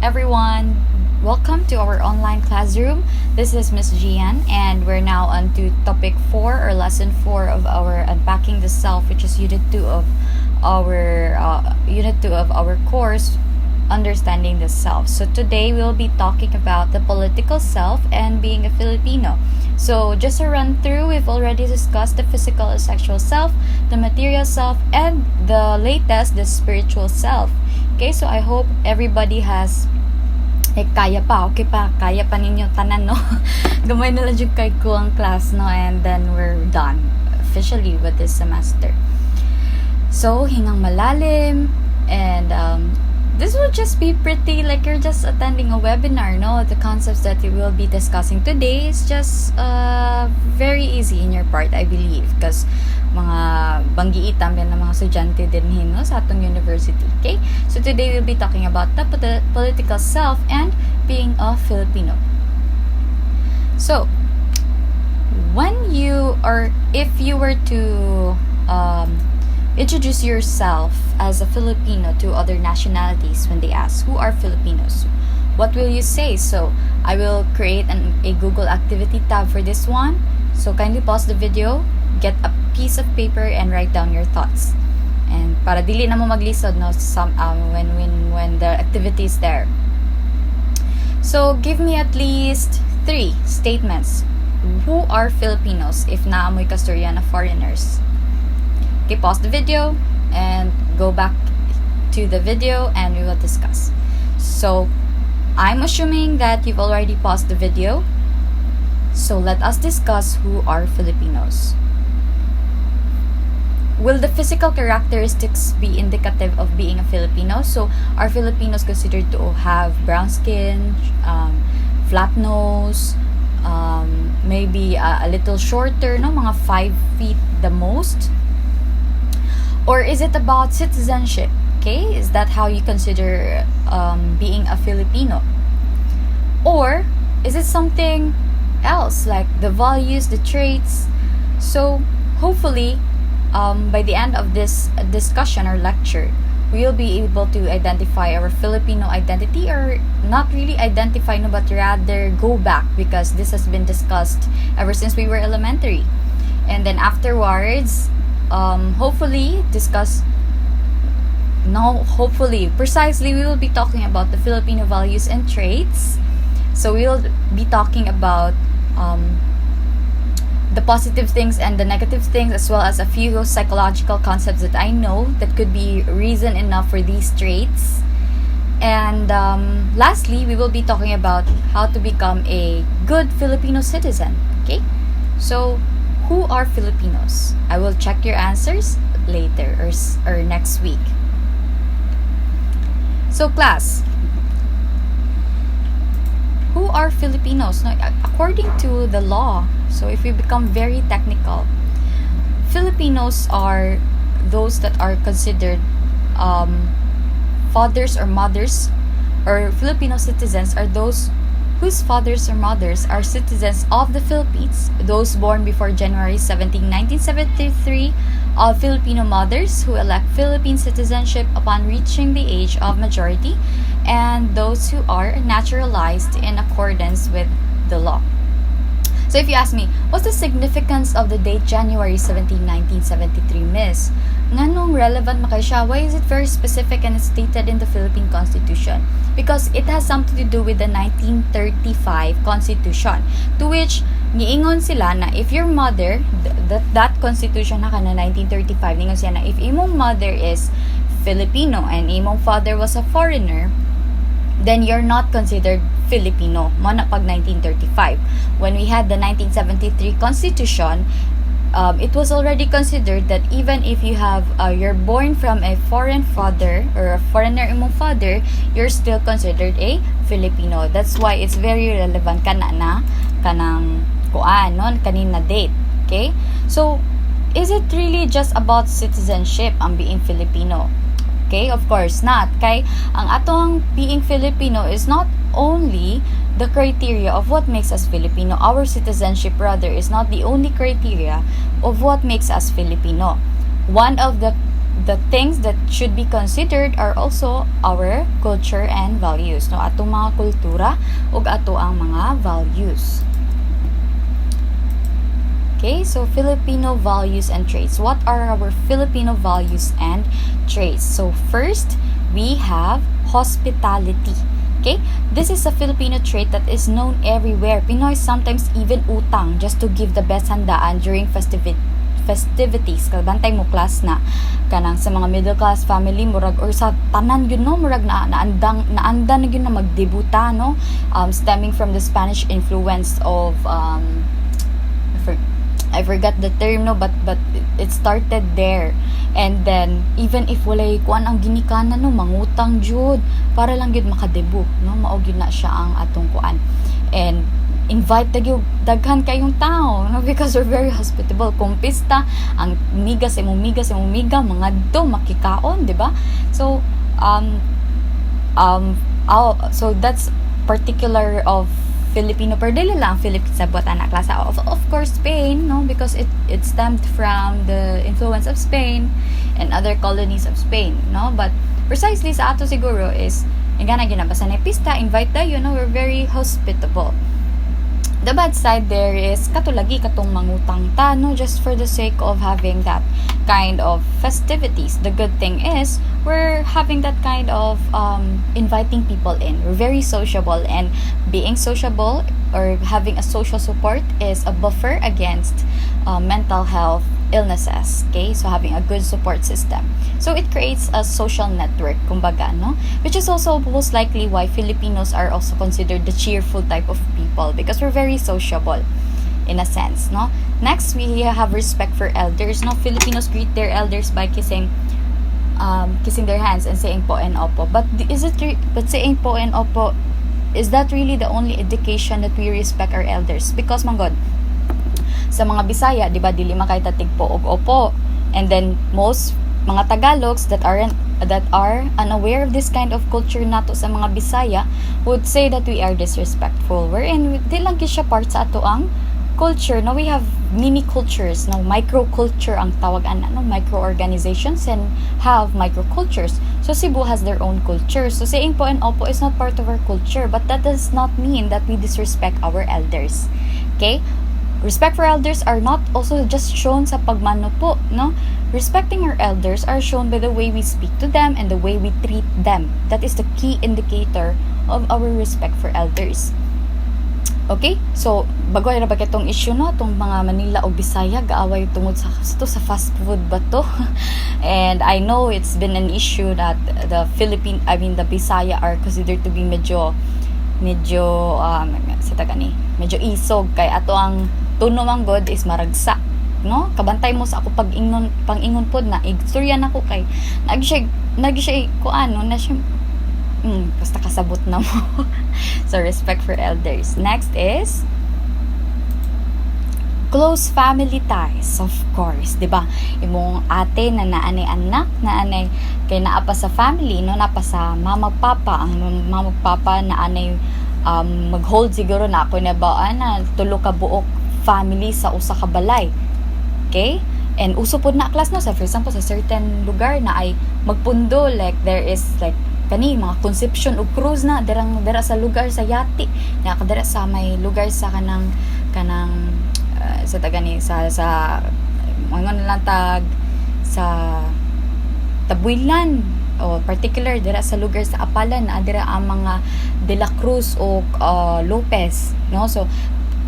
everyone. Welcome to our online classroom. This is Miss Gian, and we're now on to topic 4 or lesson 4 of our Unpacking the Self, which is unit 2 of our course, Understanding the Self. So today we'll be talking about the political self and being a Filipino. So just a run through, we've already discussed the physical and sexual self, the material self, and the latest, the spiritual self. Okay, so I hope everybody has kaya pa ninyo tanan, no? Gamay na lang yung kay ko ang class, no? And then we're done officially with this semester. So, hingang malalim, and this will just be pretty like you're just attending a webinar, no? The concepts that we will be discussing today is just very easy in your part, I believe, because mga banggiitan yan ng mga estudyante din no, sa atong university. Okay? So today we'll be talking about the political self and being a Filipino. So, if you were to introduce yourself as a Filipino to other nationalities when they ask, who are Filipinos? What will you say? So, I will create a Google activity tab for this one. So, kindly pause the video, get a piece of paper, and write down your thoughts. And para dili na mo maglisod, no, when the activity is there. So, give me at least 3 statements. Who are Filipinos if naamoy kasturya na foreigners? Okay, pause the video and go back to the video and we will discuss. So, I'm assuming that you've already paused the video. So, let us discuss who are Filipinos. Will the physical characteristics be indicative of being a Filipino? So, are Filipinos considered to have brown skin, flat nose, maybe a little shorter, no? Mga 5 feet the most? Or is it about citizenship? Okay, is that how you consider being a Filipino? Or is it something else, like the values, the traits? So, hopefully, by the end of this discussion or lecture, we'll be able to identify our Filipino identity, or not really identify, no, but rather go back, because this has been discussed ever since we were elementary. And then afterwards, precisely, we will be talking about the Filipino values and traits. So we will be talking about the positive things and the negative things, as well as a few psychological concepts that I know that could be reason enough for these traits. And lastly, we will be talking about how to become a good Filipino citizen. Okay? So, who are Filipinos? I will check your answers later or next week. So, class, who are Filipinos? Now, according to the law, so if we become very technical, Filipinos are those that are considered fathers or mothers, or Filipino citizens are those whose fathers or mothers are citizens of the Philippines. Those born before January 17, 1973, of Filipino mothers who elect Philippine citizenship upon reaching the age of majority, and those who are naturalized in accordance with the law. So if you ask me, what's the significance of the date January 17, 1973, Miss? Nganong relevant makay siya? Why is it very specific and stated in the Philippine Constitution? Because it has something to do with the 1935 Constitution, to which niingon sila na if your mother, that Constitution na kana 1935, niingon siya na if imong mother is Filipino and imong father was a foreigner, then you're not considered Filipino. Mo na pag 1935. When we had the 1973 Constitution, it was already considered that even if you're born from a foreign father or a foreigner imong father, you're still considered a Filipino. That's why it's very relevant kanang kanina date. Okay? So, is it really just about citizenship ang being Filipino? Okay, of course not. Kay ang atong being Filipino is not only the criteria of what makes us Filipino. Our citizenship, rather, is not the only criteria of what makes us Filipino. One of the the things that should be considered are also our culture and values, no, atong mga kultura ug ato ang mga values. Okay, so Filipino values and traits. What are our Filipino values and traits? So first, we have hospitality. Okay, this is a Filipino trait that is known everywhere. Pinoy sometimes even utang just to give the best handaan during festivities. Kalbantay mo class na kanang sa mga middle class family murag or sa tanan yun, no, murag naanda na yun na magdebuta, no, stemming from the Spanish influence of I forgot the term, no, but it started there. And then even if walay kuan ang ginikanan, no, mangutang jud para lang gyud makadebu, no, mao gyud na siya ang atong kuan. And invite daghan kayong tao, no, because we're very hospitable. Kung pista ang miga sa imong miga mga do makikaon, di ba? So so that's particular of Filipino, per dili lang Philippines sa buat anak klase of course Spain, no, because it stemmed from the influence of Spain and other colonies of Spain, no, but precisely sa ato siguro is nga na ginabasa na pista, invite tayo, no, we're very hospitable. The bad side there is katulagi katong mangutang ta, no, just for the sake of having that kind of festivities. The good thing is we're having that kind of inviting people in. We're very sociable, and being sociable or having a social support is a buffer against mental health illnesses. Okay, so having a good support system, so it creates a social network, kumbaga, no, which is also most likely why Filipinos are also considered the cheerful type of people, because we're very sociable in a sense, no. Next, we have respect for elders, no. Filipinos greet their elders by kissing their hands and saying po and opo, but saying po and opo, is that really the only indication that we respect our elders? Because manggod sa mga Bisaya, di ba, dili makay tatig po og opo, and then most mga Tagalogs that are unaware of this kind of culture nato sa mga Bisaya would say that we are disrespectful, wherein di lang siya part sa ato ang culture, no. We have mini cultures, no, micro culture ang tawagan, no, micro organizations and have micro cultures. So Cebu has their own culture, so saying po and opo is not part of our culture, but that does not mean that we disrespect our elders. Okay, respect for elders are not also just shown sa pagmano po, no. Respecting our elders are shown by the way we speak to them and the way we treat them. That is the key indicator of our respect for elders. Okay, so bago ay rabag itong issue, no, itong mga Manila o Bisaya gaaway tungod sa fast food ba to? And I know it's been an issue that the Bisaya are considered to be medyo medyo isog, kay ato ang tuno mang god is maragsa, no. Kabantay mo sa ako pag-ingon pod na istorya nako kay nag-siya ko ano na siya basta kasabot na mo. So respect for elders. Next is close family ties, of course, di ba? Imong ate na naanay anak, naanay kay naa pa sa family, no, na pa sa mama papa, ang mama papa naanay mag-hold siguro na ako na ba na tulo ka buok family sa usa ka balay. Okay? And uso pod na class, no, sa for example sa certain lugar na ay magpundo, like there is like kani mga conception o cruise na dera sa lugar sa Yati, na kadara sa may lugar sa kanang sa tagani sa mga lang tag sa Tabuilan, o particular dira sa lugar sa Apalan na dira ang mga De La Cruz o Lopez, no. So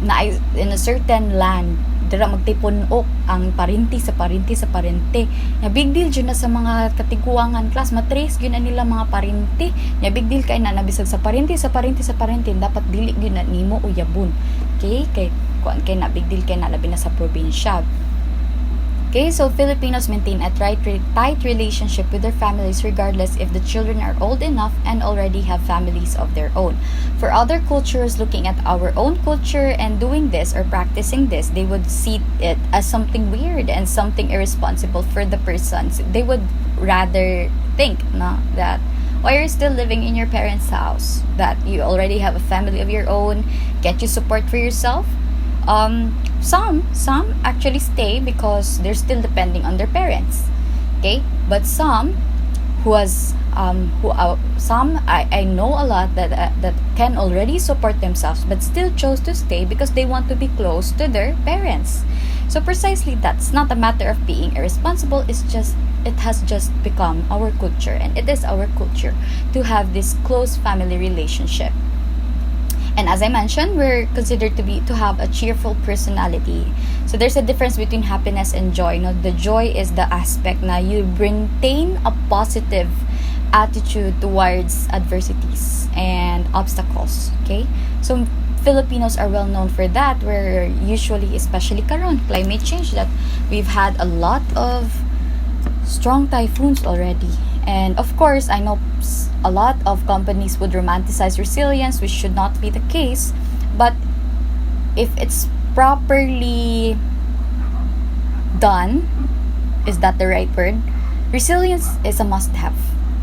na in a certain land dira magtipunok ang parinti sa parinti. Na big deal jud na sa mga katiguangan class, matrace gyud na nila mga parinti. Na big deal kay na nabisag sa parinti dapat dili gyud na nimo uyabon. Okay, kay kuan kay na big deal kay na labi na sa probinsya. Okay, so Filipinos maintain a tight relationship with their families regardless if the children are old enough and already have families of their own. For other cultures looking at our own culture and doing this or practicing this, they would see it as something weird and something irresponsible for the persons. They would rather think that why you're still living in your parents' house, that you already have a family of your own, can't you support for yourself? Some actually stay because they're still depending on their parents. Okay, but some I know a lot that can already support themselves but still chose to stay because they want to be close to their parents. So precisely that's not a matter of being irresponsible, it has just become our culture, and it is our culture to have this close family relationship. And as I mentioned, we're considered to have a cheerful personality. So there's a difference between happiness and joy. The joy is the aspect na you maintain a positive attitude towards adversities and obstacles. Okay? So Filipinos are well known for that. We're usually, especially karon climate change, that we've had a lot of strong typhoons already. And of course, I know a lot of companies would romanticize resilience, which should not be the case. But if it's properly done, is that the right word? Resilience is a must-have.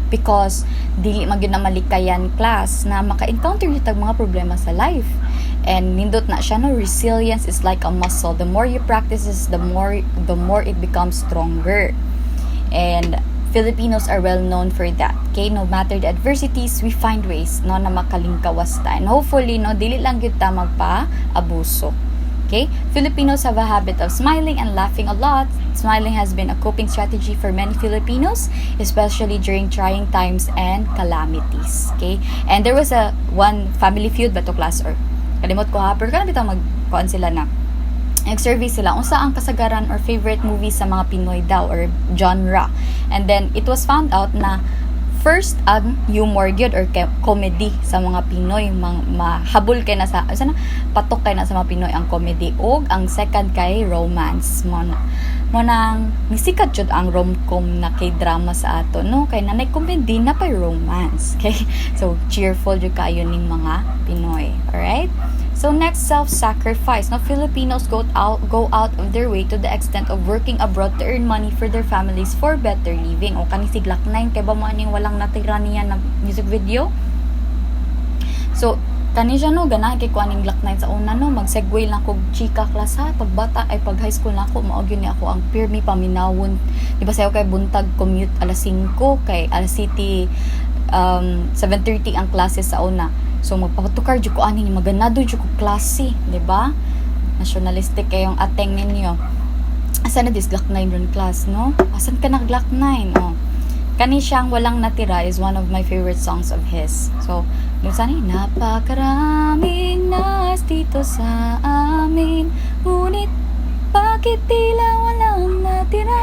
Because dili magyud na malikayan class na maka-encounter yung mga problema sa life. And nindot na siya, resilience is like a muscle. The more you practice it, the more it becomes stronger. And Filipinos are well known for that. Okay, no matter the adversities, we find ways na makalingkawas ta. And hopefully dili lang gyud ta magpa-abuso. Okay, Filipinos have a habit of smiling and laughing a lot. Smiling has been a coping strategy for many Filipinos, especially during trying times and calamities. Okay, and there was one family feud ba to class, or kalimot ko ha, pero kana bitaw magkuan sila na nag-survey sila unsa ang kasagaran or favorite movie sa mga Pinoy daw or genre. And then it was found out na first ang humor gyud or comedy sa mga Pinoy, mahabol kay na sa patok kay na sa mga Pinoy ang comedy, og ang second kay romance. Mo nang nisikat jud ang rom-com na kay drama sa ato, no, kay nanay comedy na pa romance. Okay, so cheerful jud kayo ning mga Pinoy. Alright. So next, self-sacrifice. Now, Filipinos go out of their way to the extent of working abroad to earn money for their families for better living. O kanisig laknain, kay ba mo aning walang natira niya na music video? So, kani siya ganahan kay ko aning laknain sa una mag-segue lang ko chika class ha. Pagbata ay pag high school na ako, maog yun ako ang peer me paminawon. Di ba sayo kay buntag commute alas 5, kay alas city 7:30 ang classes sa una. So magpatukar jud ko ani maganado jud ko klase, di ba? Nationalistic kayong ateng ninyo. Asa na this Glock 9 run class, no? Asan ka na Glock 9? Oh. Kani siyang Walang Natira is one of my favorite songs of his. So, sani napakaraming nas dito sa amin, ngunit bakit tila walang natira?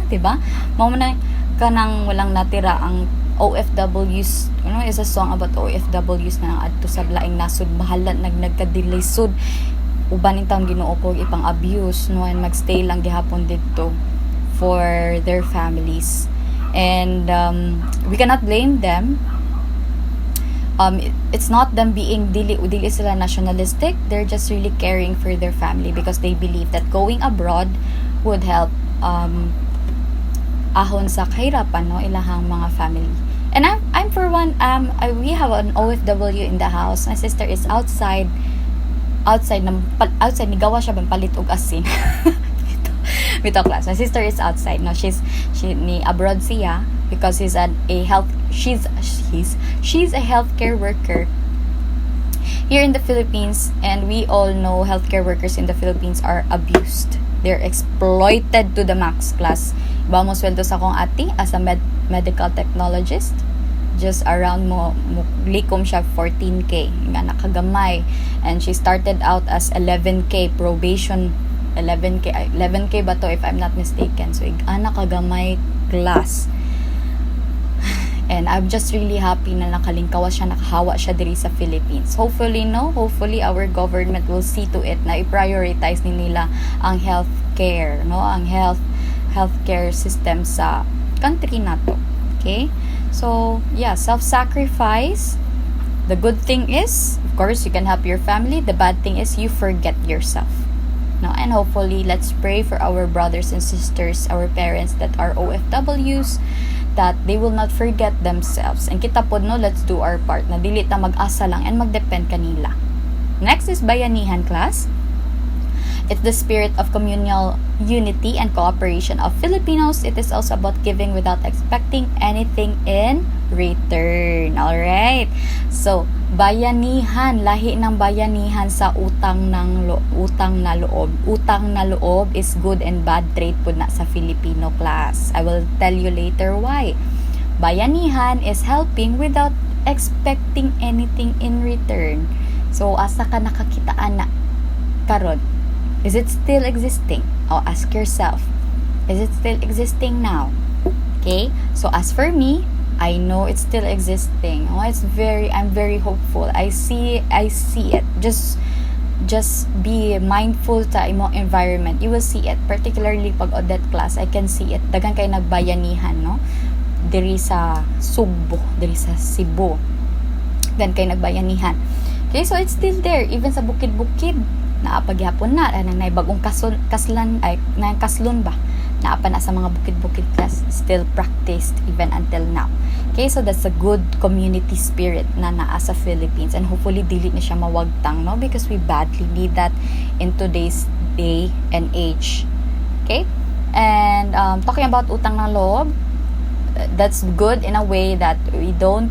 Di ba? Mao man kanang Walang Natira ang OFWs, is a song about OFWs na adto sa laing nasud, bahala nagka-delay sud, uban ning taon Ginoo ko ipang abuse, no, and magstay lang gihapon didto for their families. And we cannot blame them. It's not them being dili sila nationalistic, they're just really caring for their family because they believe that going abroad would help ahon sa kahirapan, no, ilahang mga family. And I'm for one, we have an OFW in the house. My sister is outside ni gawa siya bang palit og asin. With class, my sister is outside, no, she ni abroad siya because she's a healthcare worker here in the Philippines, and we all know healthcare workers in the Philippines are abused. They're exploited to the max class. Iba mo sweldo sa kong ati as a medical technologist. Just around mo likom siya 14K. Nga nakagamay. And she started out as 11K probation. 11K ba to if I'm not mistaken. So, nakagamay class. And I'm just really happy na nakalingkawas siya, nakahawa siya diri sa Philippines. Hopefully our government will see to it na i-prioritize nila ang healthcare, no? Ang healthcare system sa country na to. Okay? So, yeah, self-sacrifice. The good thing is, of course, you can help your family. The bad thing is you forget yourself. No? And hopefully, let's pray for our brothers and sisters, our parents that are OFWs, that they will not forget themselves. And kita pod, no, let's do our part. Na dili ta mag-asa lang and mag-depend kanila. Next is bayanihan class. It's the spirit of communal unity and cooperation of Filipinos. It is also about giving without expecting anything in return. Alright? So, bayanihan, lahi ng bayanihan sa utang na loob. Utang na loob is good and bad trait po na sa Filipino class. I will tell you later why. Bayanihan is helping without expecting anything in return. So, asa ka nakakitaan na karon? Is it still existing? O ask yourself, is it still existing now? Okay? So, as for me, I know it's still existing. Oh, I'm very hopeful. I see it. Just be mindful sa imong environment. You will see it. Particularly pag Odette class, I can see it. Dagan kay nagbayanihan, no? Diri sa Sugbo, diri sa Cebu. Dagan kay nagbayanihan. Okay, so it's still there. Even sa bukid-bukid, naapaghapon na nang naibagong kaslon ba naapa na sa mga bukid-bukid class, still practiced even until now. Okay, so that's a good community spirit na naa sa Philippines, and hopefully dili na siya mawagtang, no, because we badly need that in today's day and age. Okay, and talking about utang na loob, that's good in a way that we don't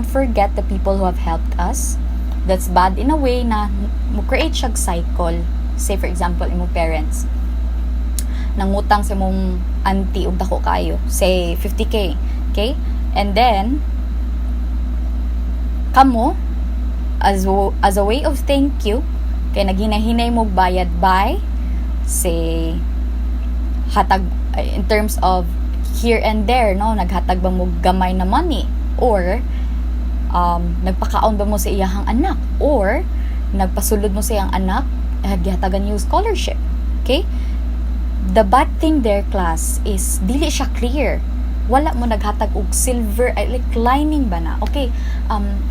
forget the people who have helped us. That's bad in a way na mo create siya cycle. Say for example, imong parents nangutang sa imong auntie og dako kayo, say 50k, okay? And then kamo as a way of thank you kay naghinahinay mo bayad by say hatag in terms of here and there, no, naghatag ba mo gamay na money, or nagpakaon ba mo sa iyahang anak, or nagpasulod mo sa iyang anak, gihatagan niyo scholarship. Okay? The bad thing there, class, is dili siya clear. Wala mo naghatag og silver, like lining ba na? Okay,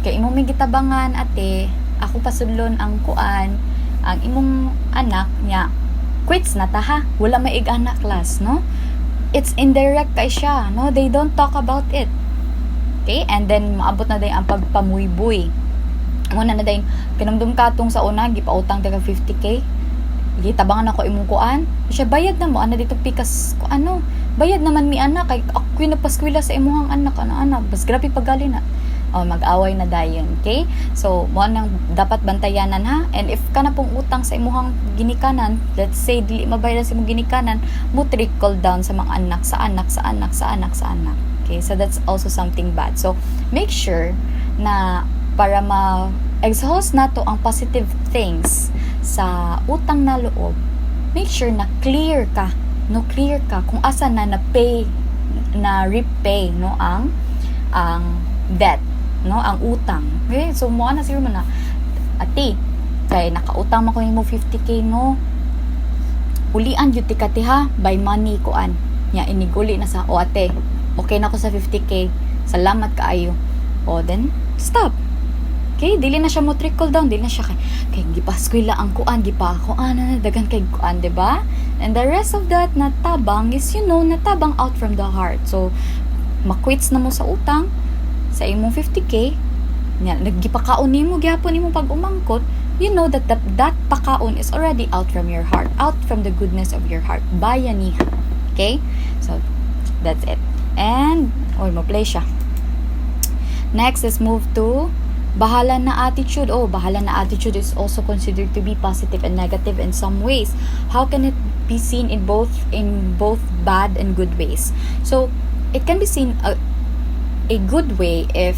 kay imong may gitabangan, ate, ako pasulon ang kuan, ang imong anak niya, quits na ta ha. Wala maig anak, class, no? It's indirect kay siya, no? They don't talk about it. Okay? And then, maabot na din ang pagpamuyboy. Muna na din, pinamdum ka tong sa una, gipautang taga 50k. Gitabangan ako imong kuan. Siya, bayad na mo. Ano dito pikas, ano? Bayad naman mi anak. Kay ako'y napaskwila sa imuhang anak. Ano? Bas grabe pagali na. Mag-away na dayon. Okay? So, mo nang dapat bantayanan ha. And if ka na pong utang sa imuhang ginikanan, let's say, dili mabayad sa imong ginikanan, mo trickle down sa mga anak, sa anak. Okay, so that's also something bad. So, make sure na para ma-exhaust nato ang positive things sa utang na loob, make sure na clear ka kung asa na repay, no, ang debt, no, ang utang. Okay, so mo na siguro na, ati, kay nakautang man ko mo 50k, no, ulian yun tikati ha, by money kuan, nya iniguli na sa, o ate, okay na ako sa 50k, salamat kaayo. O then, stop. Okay, dili na siya mo trickle down, dili na siya kay gipaskwela ang kuan, dagan kay kuan, diba? And the rest of that natabang is, natabang out from the heart. So, makwits na mo sa utang, sa imong 50k, nagipakaon nimo, gyapon nimo pag umangkot, you know that pakaon is already out from your heart, out from the goodness of your heart. Bayanihan. Okay? So, that's it. And, mo-play siya. Next, let's move to bahala na attitude. Bahala na attitude is also considered to be positive and negative in some ways. How can it be seen in both bad and good ways? So, it can be seen a good way if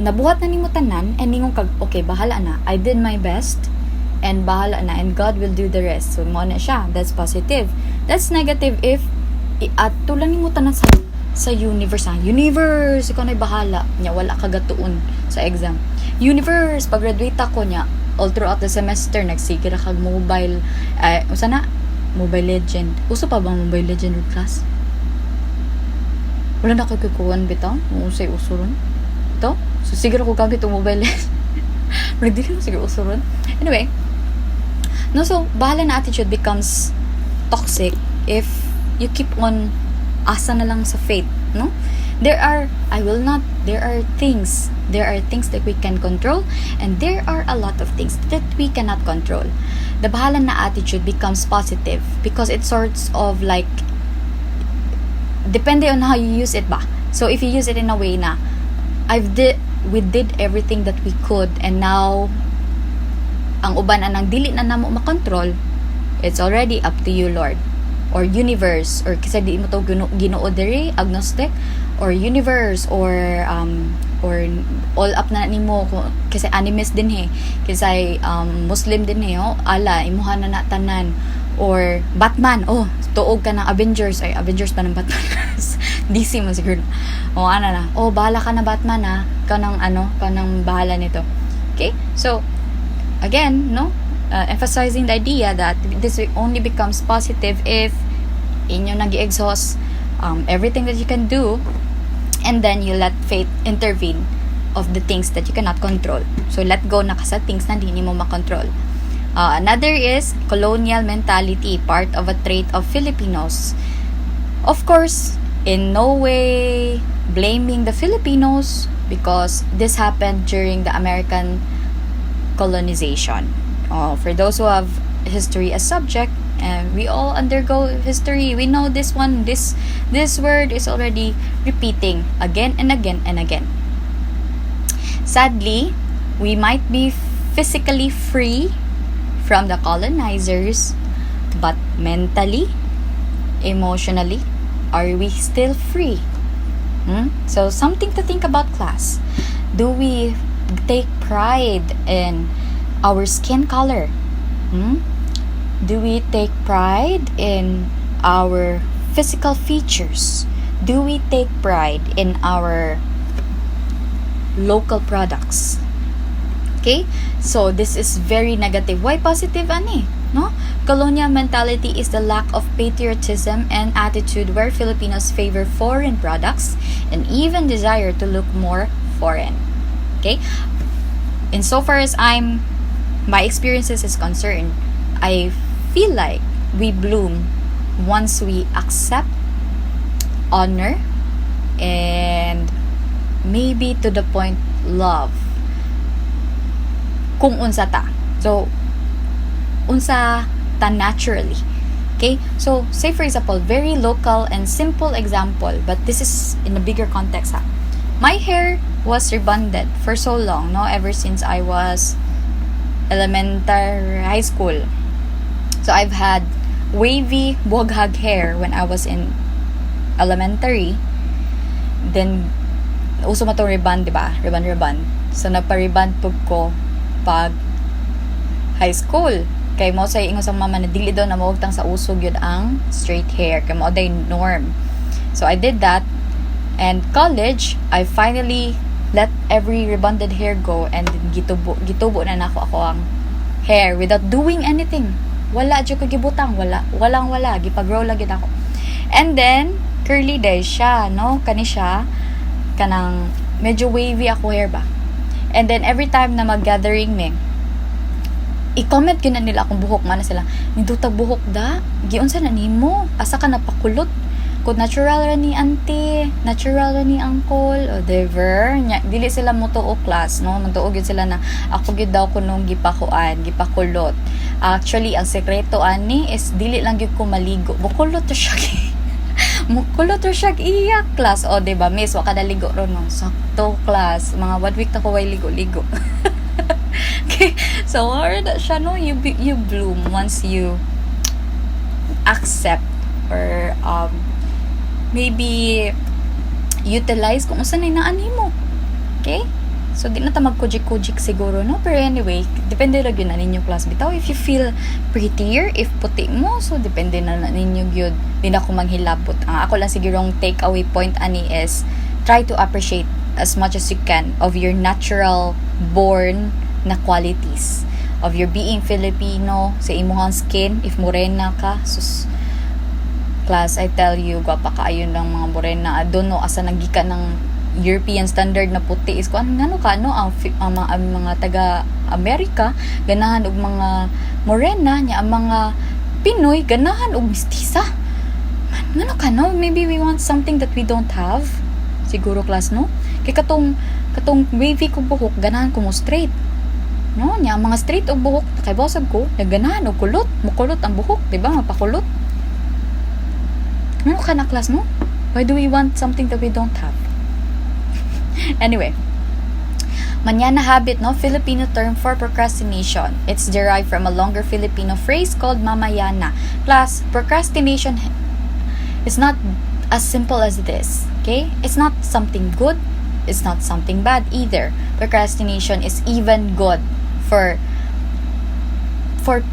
nabuhat na nimo tanan and ningon kag, okay, bahala na, I did my best and bahala na, and God will do the rest. So, mo na siya. That's positive. That's negative if at tulang nimo tanan sa universe, universe, ikaw na'y bahala nya, wala ka gatuon sa exam. Universe, pag-graduate ako nya, all throughout the semester, nagsige ra kag mobile, usa na, Mobile Legend. Uso pa bang Mobile Legend with class? Wala na kagkukuhan bitaw, usay uso ron. Ito, so siguro ko gamit yung Mobile Legend. Wala dili mo siguro uso ron. Anyway, no, so, bahala na attitude becomes toxic if you keep on asa na lang sa fate, no? There are things that we can control, and there are a lot of things that we cannot control. The bahala na attitude becomes positive because it sorts of like depende on how you use it ba. So if you use it in a way na we did everything that we could, and now ang uban anang dili na namo makontrol, it's already up to you, Lord, or universe, or kasi di mo to Ginoo diri agnostic, or universe, or all up na nimo kasi animist din kasi Muslim din ala imuha na tanan, or Batman, tuog ka ng Avengers pa ng Batman. DC mo siguro. Bahala ka na Batman kanang bahala nito. Okay? So again, emphasizing the idea that this only becomes positive if inyo nag-exhaust everything that you can do, and then you let fate intervene of the things that you cannot control. So let go na ka sa things na hindi mo makontrol. Another is colonial mentality, part of a trait of Filipinos. Of course, in no way blaming the Filipinos because this happened during the American colonization. For those who have history as subject, and we all undergo history, we know this one, this word is already repeating again and again and again. Sadly, we might be physically free from the colonizers, but mentally, emotionally, are we still free? So something to think about, class. Do we take pride in our skin color? Do we take pride in our physical features? Do we take pride in our local products? Okay? So this is very negative. Why positive ani? No? Colonial mentality is the lack of patriotism and attitude where Filipinos favor foreign products and even desire to look more foreign. Okay? Insofar as my experiences is concerned, I feel like we bloom once we accept, honor, and maybe to the point love kung unsa ta. So unsa ta naturally. Okay? So say for example, very local and simple example, but this is in a bigger context My hair was rebonded for so long, ever since I was elementary, high school. So I've had wavy buhaghag hair when I was in elementary. Then uso ma tong rebond, diba? Rebond. So nagpa-rebond pug ko pag high school. Kay mo say ingon sa mama na dili daw na maugtang sa usog yun ang straight hair. Kay mo day norm. So I did that. And college, I finally let every rebonded hair go, and gitubo na nako ako ang hair without doing anything. Wala jud ko gibutang, wala, gipag-grow lagi ako. And then curly day siya, kani siya kanang medyo wavy ako hair ba. And then every time na mag-gathering me, i-comment yun na nila akong buhok, mana sila, nindutag buhok da, giunsa na nimo, asa ka napakulot, kung natural ra ni auntie, natural ra ni uncle, o whatever, dili sila mo tuo class, magtuog yun sila na, ako gyud daw ko nung gipakulot. Actually, ang sekreto ani is, dili lang gyud ko maligo, bukulot to siya, mukulot to siya, iyak class, o diba, miss, waka na ligo ron, sakto class, mga 1 week na ko way ligo. Okay, so hard siya, you bloom once you accept or maybe utilize kung saan ay naanhin mo. Okay? So di na ta magkujik-kujik siguro, pero anyway, depende lang yun na ninyo class bitaw. If you feel prettier, if puti mo, so depende na ninyo yun. Di na ko manghilabot. Ang ako lang sigurong take away point ani is try to appreciate as much as you can of your natural born na qualities, of your being Filipino, sa imuhang skin. If morena ka, sus class, I tell you, gwapa kaayo ng mga morena. I don't know asa nagika ng European standard na puti is kung ano ka, ang mga taga Amerika ganahan og mga morena nya, ang mga Pinoy ganahan og mistisa. Ano ka, maybe we want something that we don't have. siguro class, no? Kay katong wavy ko buhok, ganahan ko mo straight. No, nya mga straight og buhok kay bosag ko, ganahan og kulot, mukulot ang buhok, di ba? Mapakulot. Ano ka na class, no? Why do we want something that we don't have? Anyway, MAÑANA habit, no? Filipino term for procrastination. It's derived from a longer Filipino phrase called mamayana. Class, procrastination is not as simple as it is. Okay? It's not something good. It's not something bad either. Procrastination is even good for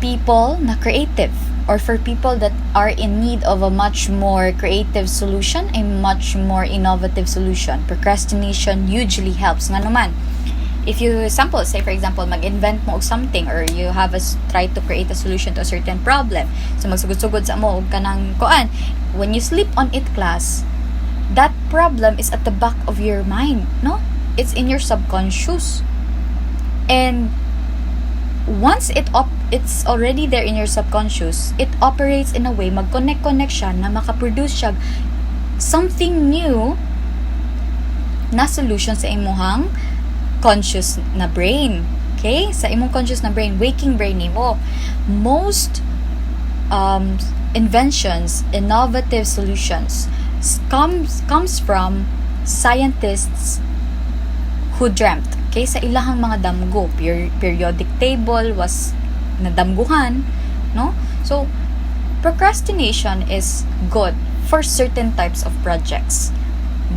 people na creative, or for people that are in need of a much more creative solution, a much more innovative solution. Procrastination usually helps. Nga naman, if you say for example, mag-invent mo og something, or you have try to create a solution to a certain problem, so magsugod-sugod sa mo og kanang kuan, when you sleep on it class, that problem is at the back of your mind, no? It's in your subconscious, and once it's already there in your subconscious, it operates in a way, mag-connect siya na makaproduce siya something new na solution sa imuhang conscious na brain. Okay? Sa imong conscious na brain, waking brain nimo. Most inventions, innovative solutions comes from scientists who dreamt. Okay? Sa ilahang mga damgo, periodic table was nadamguhan, no? So, procrastination is good for certain types of projects.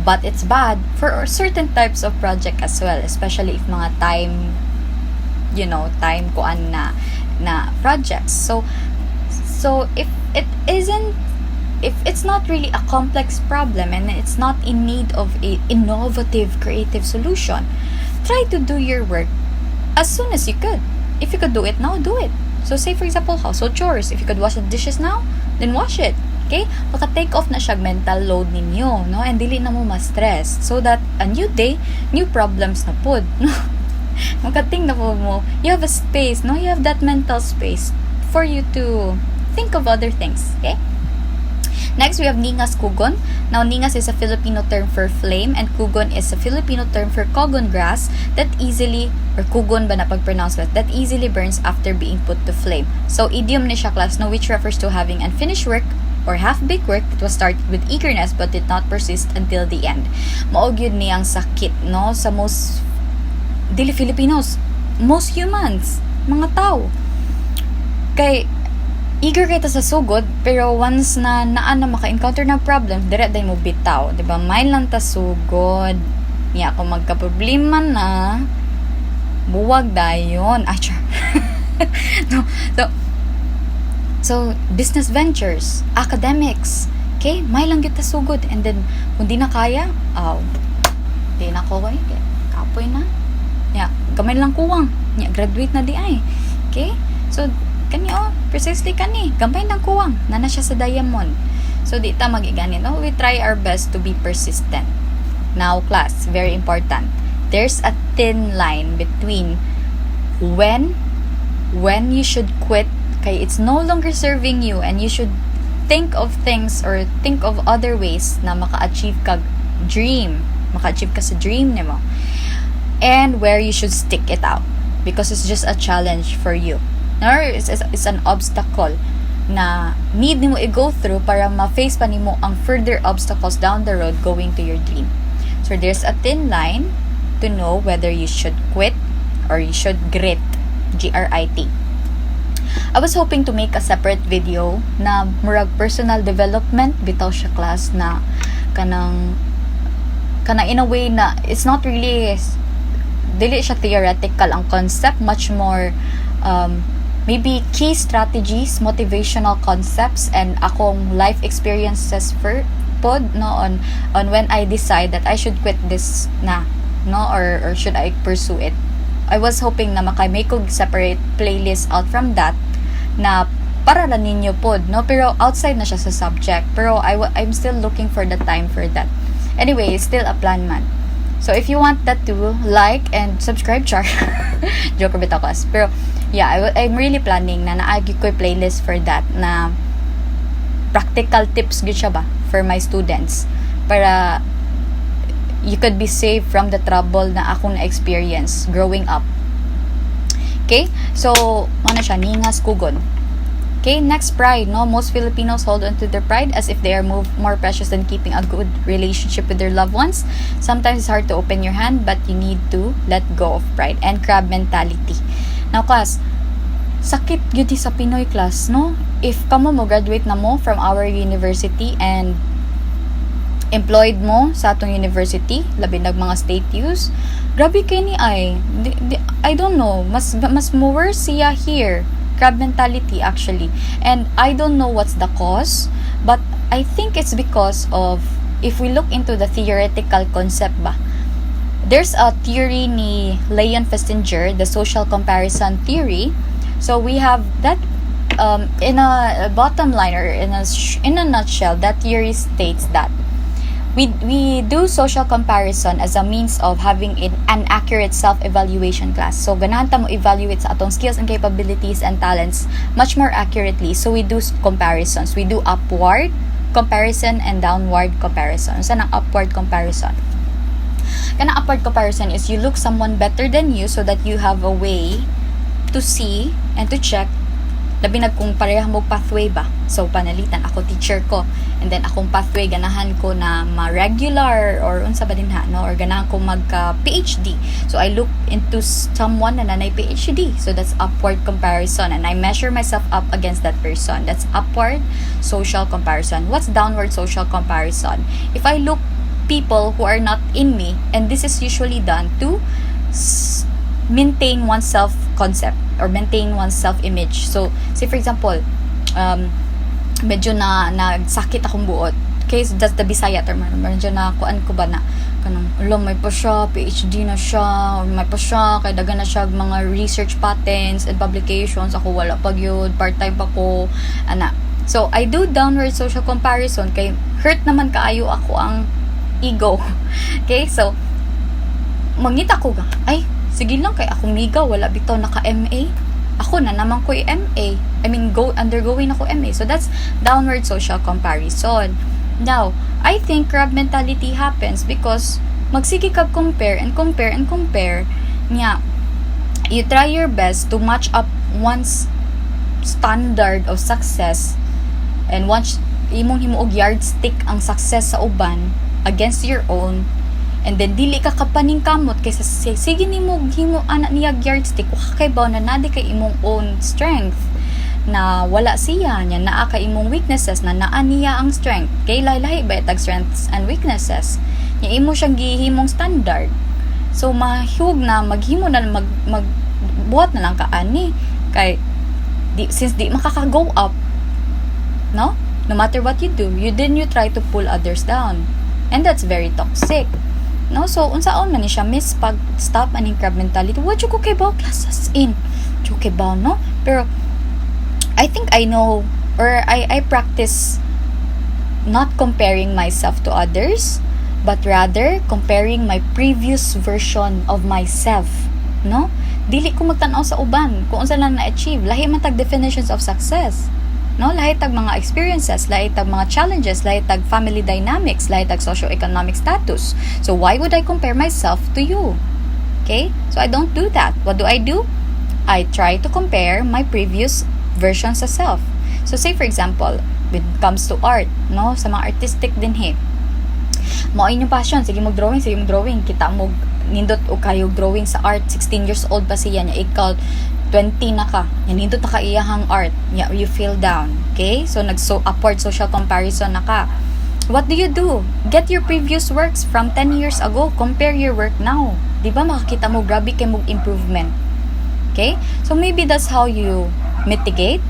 But it's bad for certain types of project as well, especially if mga time kuan na projects. So if it's not really a complex problem and it's not in need of a innovative creative solution, try to do your work as soon as you could. If you could do it now, do it. So say for example, household chores, if you could wash the dishes now, then wash it. Okay? Maka-take off na siya mental load ninyo, no? And dili na mo ma-stress. So that a new day, new problems na pod, no? Makating na po mo, you have a space, no? You have that mental space for you to think of other things, okay? Next, we have ningas kugon. Now, ningas is a Filipino term for flame, and kugon is a Filipino term for cogon grass that easily, or kugon ba na pag-pronounce that easily burns after being put to flame. So, idiom ni siya class, no? Which refers to having unfinished work or half-baked work that was started with eagerness but did not persist until the end. Maog yun niyang sakit, no? Sa most, dili Filipinos, most humans, mga tao. Kay, eager kita sa sugod, pero once na maka-encounter na problem, dire day mo bitaw. Diba? May lang ta sugod. Niya, kung magka-problema na, buwag dayon. No, so, business ventures, academics, okay, may lang kita sugod. And then, kung di na kaya, di na ko kapoy na. Yeah, gamay lang kuwang. Yeah, graduate na di ay. Okay? So, precisely gamay lang kuwang. Nana siya sa diamond. So, di ta magiganin. No? We try our best to be persistent. Now, class, very important. There's a thin line between when you should quit, okay, it's no longer serving you, and you should think of things or think of other ways na maka-achieve ka sa dream nimo, and where you should stick it out because it's just a challenge for you, or it's an obstacle na need nimo i-go through para ma-face pa nimo ang further obstacles down the road going to your dream. So there's a thin line to know whether you should quit or you should grit, G-R-I-T. I was hoping to make a separate video na murag personal development bitaw siya class na kanang in a way na it's not really dili siya theoretical ang concept, much more maybe key strategies, motivational concepts, and akong life experiences for pod no on when I decide that I should quit this na, no, or should I pursue it. I was hoping na make ko separate playlist out from that na para na ninyo pod, no, pero outside na siya sa subject, pero I'm still looking for the time for that. Anyway, it's still a plan man. So if you want that to like and subscribe, char joke bit ako. Pero yeah, I'm really planning na naagi ko playlist for that na practical tips gud siya ba for my students para you could be saved from the trouble na akong na-experience growing up. Okay? So, ano siya, ningas kugon. Okay, next, pride. No, most Filipinos hold on to their pride as if they are more precious than keeping a good relationship with their loved ones. Sometimes it's hard to open your hand, but you need to let go of pride. And crab mentality. Now, class, sakit yun sa Pinoy class, no? If kamo mo graduate na mo from our university and employed mo sa atong university, labi nag mga state use, grabe kay ni ay. I don't know, mas more siya here. Crab mentality actually, and I don't know what's the cause, but I think it's because of, if we look into the theoretical concept ba, there's a theory ni Leon Festinger, the social comparison theory. So we have that in a bottom line, or in a nutshell, that theory states that we do social comparison as a means of having an accurate self-evaluation class. So, ganahan ta mo evaluate sa atong skills and capabilities and talents much more accurately. So, we do comparisons. We do upward comparison and downward comparison. Saan ang upward comparison? Kanang upward comparison is you look someone better than you so that you have a way to see and to check, labi na kung pareha mo pathway ba. So, panalitan, ako teacher ko, and then akong pathway, ganahan ko na ma-regular, or unsa ba din ha, no? Or ganahan ko magka-PhD. So, I look into someone na nanay PhD. So, that's upward comparison, and I measure myself up against that person. That's upward social comparison. What's downward social comparison? If I look people who are not in me, and this is usually done to maintain one's self-concept or maintain one's self-image. So, say for example, medyo nagsakit akong buot. Okay, so that's the Bisaya term. Medyo na kuan ko ba na kanang may pa siya, PhD na siya, or may pa siya, kay daga na siya mga research patents and publications. Ako wala pag yun, part-time pa ko, ana. So, I do downward social comparison kay hurt naman kaayo ako ang ego. Okay, so mangita ko ga, ay sige lang kay akong miga, wala bitaw naka-MA. Ako na naman ko MA. I mean, undergoing ako MA. So, that's downward social comparison. Now, I think crab mentality happens because magsige kag compare and compare and compare. Nya, you try your best to match up one's standard of success, and once imong himuog yardstick ang success sa uban against your own, and then dili ka kapaning kamot kaysa sige nimo himo anak niya yardstick, wa kay baw na nadi kay imong own strength na wala siya nya, naa kay imong weaknesses na naa niya ang strength. Kay lahi ba tag strengths and weaknesses nya, imo siyang gihimong standard. So mahug na maghimo na magbuhat na lang ka ani kay since di makaka-go up, no matter what you do, you try to pull others down, and that's very toxic. No, so unsaon man ni siya miss pag stop aning crab mentality. What you ko kay baw classes in? Okay ba no? Pero I think I know, or I practice not comparing myself to others, but rather comparing my previous version of myself, no? Dili ko magtan-aw sa uban kung unsa lang na-achieve. Lahi man tag definitions of success. No, lahi tag mga experiences, lahi tag mga challenges, lahi tag family dynamics, lahi tag socio-economic status. So why would I compare myself to you? Okay? So I don't do that. What do? I try to compare my previous versions of self. So say for example, when it comes to art, no, sa mga artistic din mao inyong passion, sige mo drawing, kita mo nindot o kayo drawing sa art, 16 years old pa siya nya, ikaw 20 na ka, nindot na ka iyahang art, you feel down. Okay? So upward social comparison na ka. What do? Get your previous works from 10 years ago, compare your work now. Di ba makakita mo grabe kay mo improvement. Okay? So maybe that's how you mitigate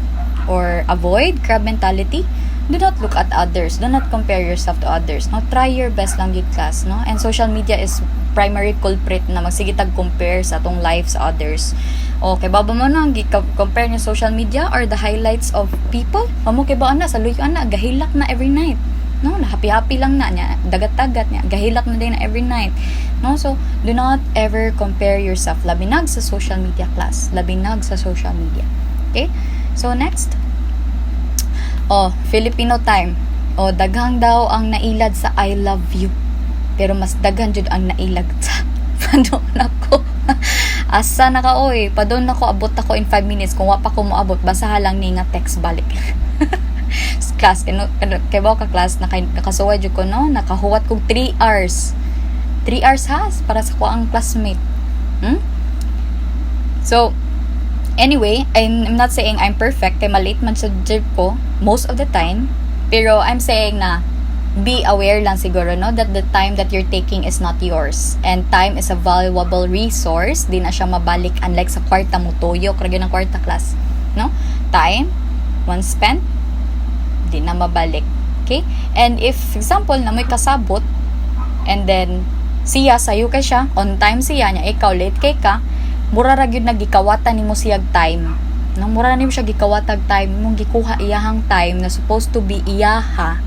or avoid crab mentality. Do not look at others. Do not compare yourself to others. No, try your best lang yun, class, no? And social media is primary culprit na magsigitag compare sa atong life sa others. Okay, baba mo na compare niyo social media or the highlights of people. Amo kay ba ana sa luyo ana gahilak na every night. No, happy lang na niya, dagat-dagat niya, gahilak na din na every night. No, so do not ever compare yourself. Labinag sa social media, class. Labinag sa social media. Okay? So next. Filipino time. Daghang daw ang nailad sa I love you. pero mas daghan jud ang nailag. Padon ako. Asa na ka oy, padon ako, abot ako in 5 minutes. Kung wa pa ko moabot, basaha lang ni nga text balik. Class, kay ba ka class, nakasuway jud ko, no? Nakahuwat kog 3 hours. 3 hours ha, para sa ko ang classmate. So, anyway, I'm not saying I'm perfect, kay malate man sa job ko, most of the time. Pero I'm saying na, be aware lang siguro, no, that the time that you're taking is not yours. And time is a valuable resource. Di na siya mabalik, unlike sa kwarta mo toyo, kaya ng kwarta class. No? Time, once spent, di na mabalik. Okay? And if, for example, na may kasabot, and then, siya, sayo kay siya, on time siya niya, ikaw, late kay ka, mura ra gyud nagikawatan nimo siyag time. No, mura nimo siya gikawatag time, imong gikuha iyahang time na supposed to be iyaha.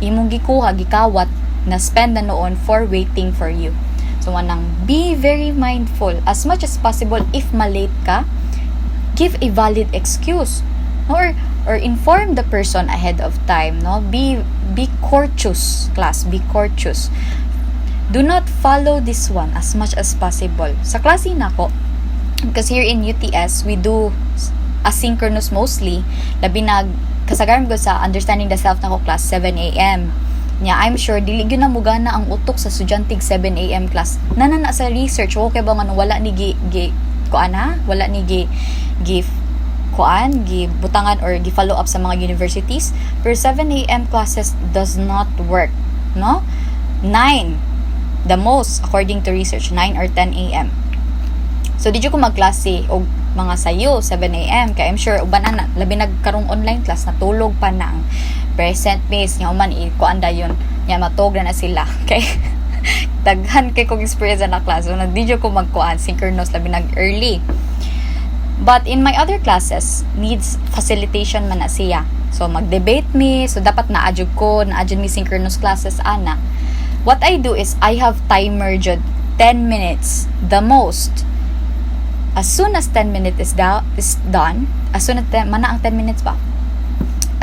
Imong gikuha gikawat na spend na noon for waiting for you. So anang be very mindful as much as possible. If malate ka, give a valid excuse, or inform the person ahead of time, no? Be courteous, class, be courteous. Do not follow this one as much as possible. Sa klase nako, because here in UTS, we do asynchronous mostly. Labi na, kasagaran ko sa understanding the self nako class, 7 a.m. Nya, I'm sure, dili yun na mugana ang utok sa estudyanteng 7 a.m. class. Nanana sa research, okay ba nga, wala ni wala ni butangan or gi-follow up sa mga universities. Pero 7 a.m. classes does not work, no? 9 the most, according to research, 9 or 10 a.m. So, di ko magklase o mga sayo, 7 a.m. Kaya I'm sure, uban na, labi nagkarong online class, natulog pa na ang present base, nga uman, kuanda yun, nga matog na sila. Okay? Daghan kay kong experience na class. So, di ko magkuan, synchronous, labi nag-early. But in my other classes, needs facilitation man na siya. So, mag-debate me, so dapat na-adjud mi synchronous classes, ana. What I do is, I have timer jud 10 minutes, the most. As soon as 10 minutes is done, as soon as mana ang 10 minutes pa,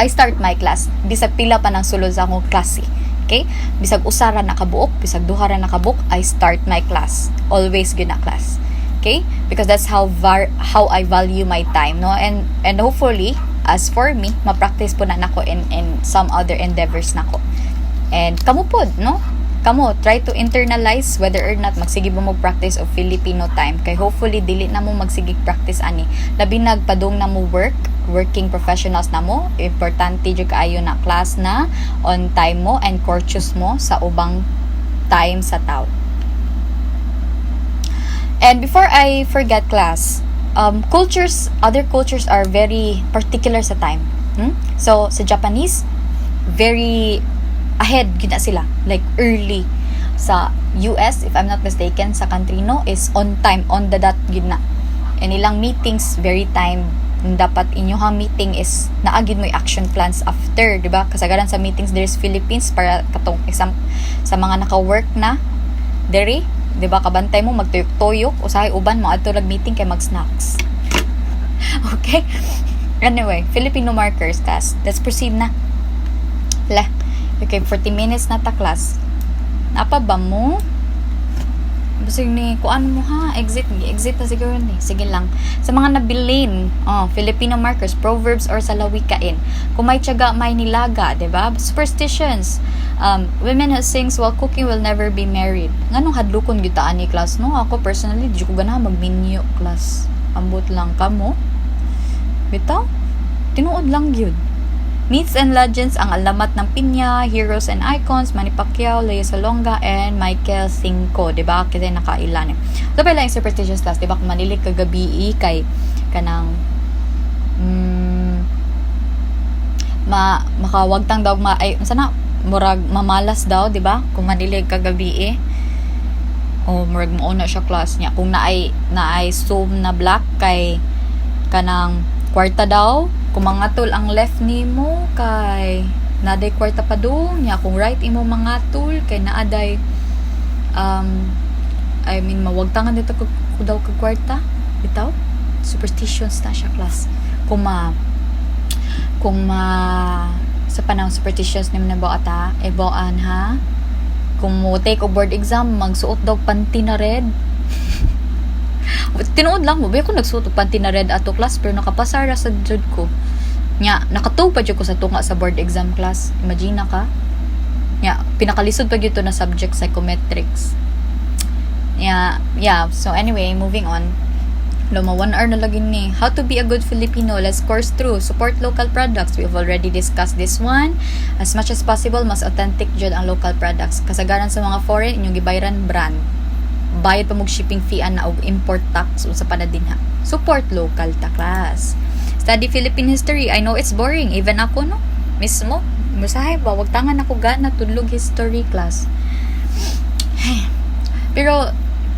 I start my class. Bisag pila pa ng sulod sa akong klase. Okay? Bisag usara nakabuok, bisag duhara nakabuok, I start my class. Always gina class. Okay? Because that's how I value my time, no? And hopefully, as for me, ma-practice po na nako in some other endeavors nako. And kamo pod, no? Kamo, try to internalize whether or not magsige mo mag-practice of Filipino time. Kay hopefully, dili na mo magsigig practice ani. Labi nagpadong na mo working professionals na mo. Importante jud kaayo na class na on time mo and courteous mo sa ubang time sa tao. And before I forget class, other cultures are very particular sa time. So, sa Japanese, very ahead gina sila, like early. Sa US, if I'm not mistaken, sa country no, is on time, on the dot gina. And ilang meetings very time. Dapat inyong meeting is naagid mo action plans after, di ba? Kasagaran sa meetings there's Philippines para katong exam sa mga naka-work na dere, di ba? Kabantay mo magtuyok-tuyok, usahay uban mo adto meeting kay mag-snacks. Okay? Anyway, Filipino Markers class. Let's proceed na. Okay, 40 minutes na ta class. Napa ba mo? Basig ni, kuan mo ha? Exit na siguro ni. Sige lang. Sa mga nabilin, Filipino Markers, proverbs or salawikain. Kung may tiyaga, may nilaga, diba? Superstitions. Women who sings while cooking will never be married. Nganong hadlukon gitaan ni class, no? Ako personally, di ko ganahan mag-minyo class. Ambot lang ka mo. Bitaw? Tinuod lang yun. Myths and legends, ang alamat ng pinya, heroes and icons, Manny Pacquiao, Lea Salonga, and Michael Cinco, diba? Kasi nakailan eh. So, pala yung superstitious class, diba? Kung manilig kagabi kay kanang makawagtang daw sana, murag mamalas daw, diba? Kung manilig kagabi murag mauna siya class niya. Kung naay zoom na black kay kanang kwarta daw, kung mga tool ang left nimo kay naday kwarta pa doon niya, kung right imo mga tool kay naaday mawagtangan dito ko daw kag kwarta bitaw. Superstitions na siya class. Kung sa panahon superstitions nimo na bawaan ha, kung mo take o board exam, magsuot daw panty na red. Tinuod lang mo, ba ko nagsuot og panty na red ato class, pero nakapasara sa jud ko. Nya, nakatuw pa jud ko sa tunga sa board exam class. Imagine ka. Nya, pinakalisod pa gyud to na subject psychometrics. Yeah, so anyway, moving on. Luma 1 hour na lagi ni. How to be a good Filipino. Let's course through. Support local products. We've already discussed this one. As much as possible, mas authentic jud ang local products. Kasagaran sa mga foreign, inyong gibayaran brand. Bayad pa mong shipping fee na og import tax sa panadinha. Support local ta class. Study Philippine history. I know it's boring. Even ako, no? Mismo. Musahay ba? Wag tangan ako gana tudlog history class. Pero,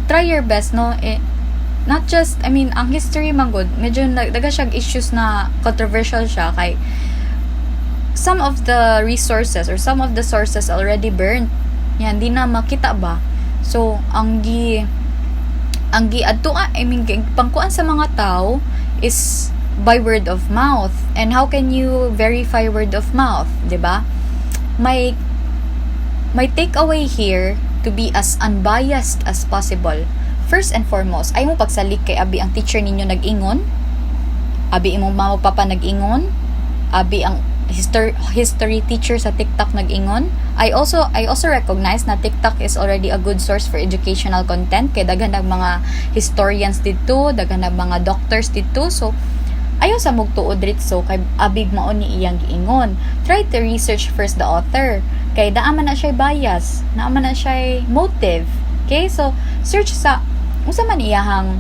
try your best, no? Not just, ang history man good, medyo daga siyang issues na controversial siya kay some of the resources or some of the sources already burned. Yan, di na makita ba? So, ang adto pangkuan sa mga tao is by word of mouth. And how can you verify word of mouth, 'di ba? My takeaway here to be as unbiased as possible. First and foremost, ay mo pagsalik kay abi ang teacher ninyo nag-ingon, abi imong mama papa nag-ingon, abi ang history teacher sa TikTok nag-ingon. I also recognize na TikTok is already a good source for educational content kay daghan ng mga historians dito, daghan ng mga doctors dito. So ayo sa mugtuod ritso kay abig mao ni iyang giingon. Try to research first the author kay naaman na siya bias, naaman na siya motive. Okay? So search sa unsa man iyahang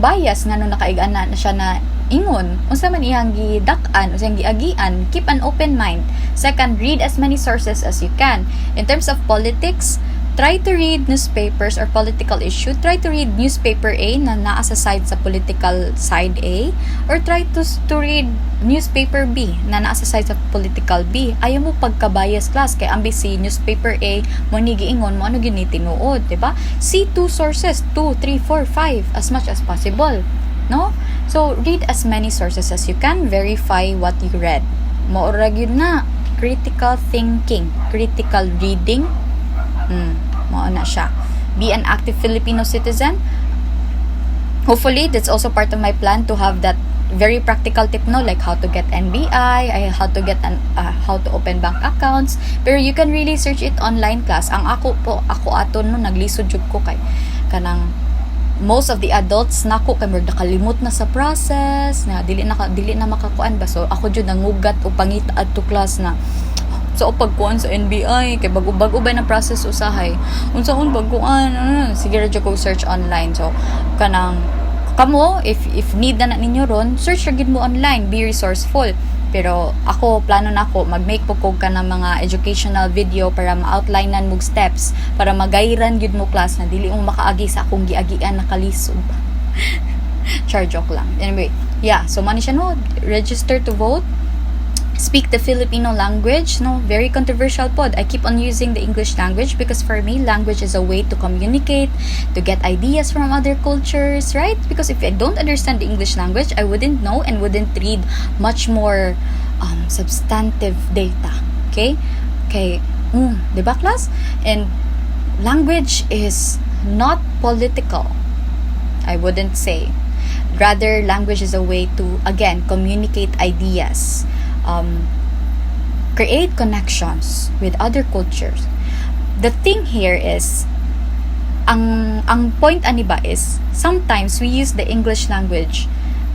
bias ngano nakaigan na siya na ingon, unsa man iyang gidak-an, unsa iyang giagian. Keep an open mind. Second, read as many sources as you can. In terms of politics, try to read newspapers or political issue. Try to read newspaper A na naa sa side sa political side A, or try to read newspaper B na naa sa side sa political B. Ayaw mo pagka-bias class kay ambi si newspaper A mo ni giingon mo ano gyud ni tinuod, di ba? See 2 sources, 2, 3, 4, 5 as much as possible, no? So read as many sources as you can, verify what you read. Maura gyud na critical thinking, critical reading. Mao na siya. Be an active Filipino citizen. Hopefully, that's also part of my plan to have that very practical tip, no, like how to get NBI, how to get how to open bank accounts. Pero you can really search it online class. Ang ako aton no naglisod jud ko kay kanang most of the adults nako kay nakalimot na sa process na dili na makakuan ba. So ako jud nangugat o pangita adto class na so pagkuan sa NBI kay bago-bago ba na process usahay unsaon baguan sige ra ko search online. So kanang kamo if need na ninyo ron, search ra gid mo online, be resourceful. Pero ako plano na ako mag-make po ko ka ng mga educational video para ma-outlinean mo steps para magayran gid mo class na dili mo makaagi sa akong giagian na kalisod. Char joke lang. Anyway, yeah, so man siya no, register to vote. Speak the Filipino language, no, very controversial pod. I keep on using the English language because for me, language is a way to communicate, to get ideas from other cultures, right? Because if I don't understand the English language, I wouldn't know and wouldn't read much more substantive data. Okay? Diba class? And language is not political, I wouldn't say. Rather, language is a way to, again, communicate ideas. Create connections with other cultures. The thing here is, ang point ani ba is, sometimes we use the English language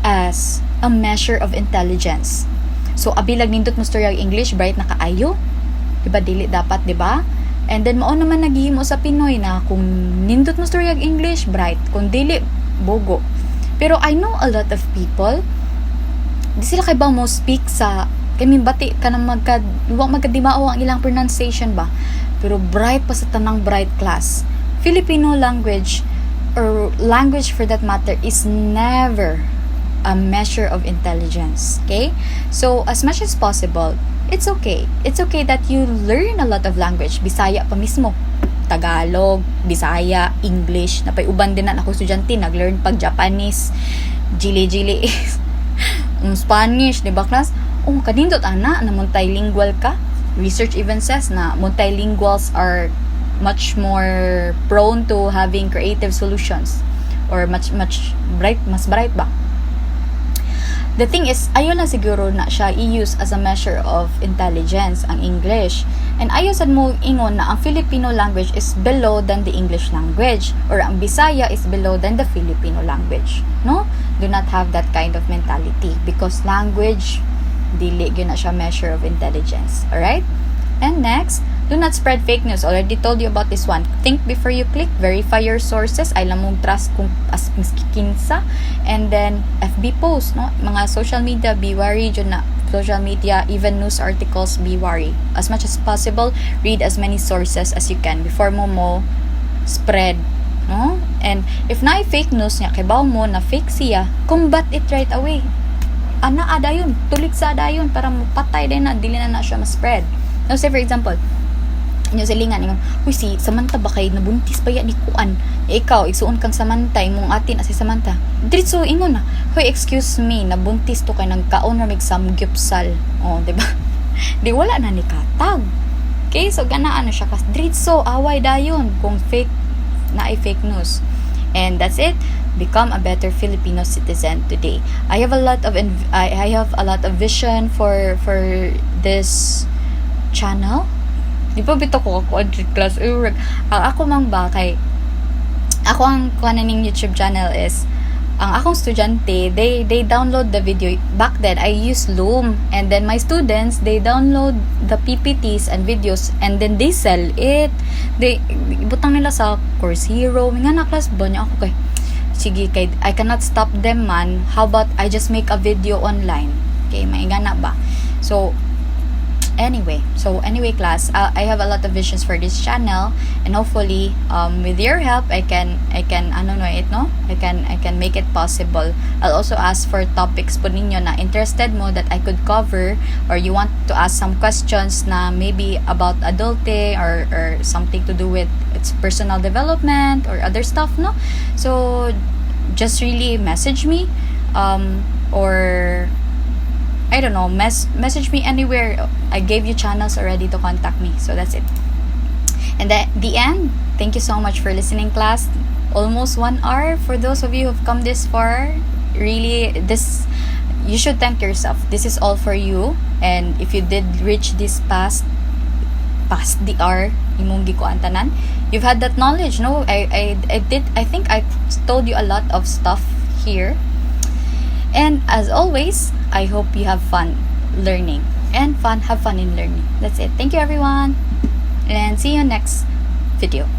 as a measure of intelligence. So, abilag nindot mo storya English, bright na kaayo. Diba, dili dapat, diba? And then, mao naman naghihimo sa Pinoy na kung nindot mo storya English, bright. Kung dili, bogo. Pero I know a lot of people, di sila kay ba mo speak sa kami bati ka na magkadimao ang ilang pronunciation ba, pero bright pa sa tanang bright class. Filipino language or language for that matter is never a measure of intelligence. Okay, so as much as possible, it's okay that you learn a lot of language. Bisaya pa mismo, Tagalog, Bisaya, English. Napay uban din na ako estudyante nag-learn pag Japanese, jili Spanish, di ba class? Kanindot ana na multilingual ka. Research even says na multilinguals are much more prone to having creative solutions, or mas bright ba. The thing is, ayaw na siguro na siya i-use as a measure of intelligence ang English. And ayaw sad mo ingon na ang Filipino language is below than the English language, or ang Bisaya is below than the Filipino language. No? Do not have that kind of mentality, because language dili gyud na siya measure of intelligence. Alright? And next, do not spread fake news. Already told you about this one. Think before you click. Verify your sources. Ay lamong trust kung as kinsa. And then, FB post, no? Mga social media, be wary dyan na. Social media, even news articles, be wary. As much as possible, read as many sources as you can before mo spread. No? And if na fake news niya, kibaw mo na fake siya, combat it right away. Ana adayon, tulig sa adayon para mapatay din na, dili na siya ma-spread. Now, say for example, inyo silingan, uy, si Samantha ba kay nabuntis pa yan ni Kuan? Ikaw, igsuon kang Samantha, imong atin as si Samantha. Diretso, ingon na, hoy, excuse me, nabuntis to kay nagkaon na may samgyupsal. Oh, diba? Di wala na ni katag. Okay, so ganaan na siya. Diretso, away dayon kung fake na ay fake news. And that's it. Become a better Filipino citizen today. I have a lot of vision for this channel. Di pa bito ko ako class. Ako mang ba kay ako ang kananing YouTube channel is ang akong estudyante, they download the video. Back then I used Loom, and then my students, they download the PPTs and videos, and then they sell it. They ibutang nila sa Course Hero. Nga na class ba niya ako kay sige, kay I cannot stop them man. How about I just make a video online? Okay, maingana ba? So anyway class, I have a lot of visions for this channel, and hopefully with your help I can make it possible. I'll also ask for topics po ninyo na interested mo that I could cover, or you want to ask some questions na maybe about adulting or something to do with its personal development or other stuff, no? So just really message me, or I don't know, message me anywhere. I gave you channels already to contact me. So that's it. And at the end, thank you so much for listening, class. Almost 1 hour for those of you who've come this far. Really, you should thank yourself. This is all for you. And if you did reach this past the hour, imong gikuan tanan, you've had that knowledge. No, I think I told you a lot of stuff here. And as always, I hope you have fun learning and have fun in learning. That's it. Thank you, everyone, and see you next video.